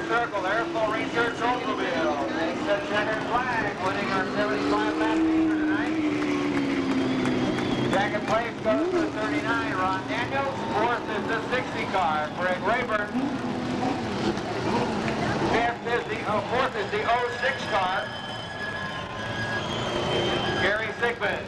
circle there, full research Oldsmobile. Takes the checkered flag, winning our 75 lap feature tonight. Second place goes to 39, Ron Daniels. Fourth is the 60 car, Greg Rayburn. Fourth is the 06 car, Gary Sigmund.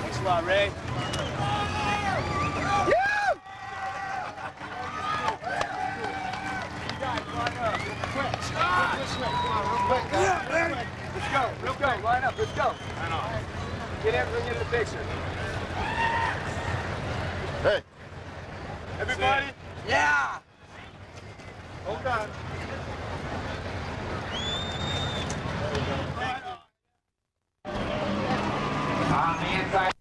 Thanks a lot, Ray. Let's go. Line up. Let's go. Get everything in the picture. Hey. Everybody? Yeah. Hold on. On the inside.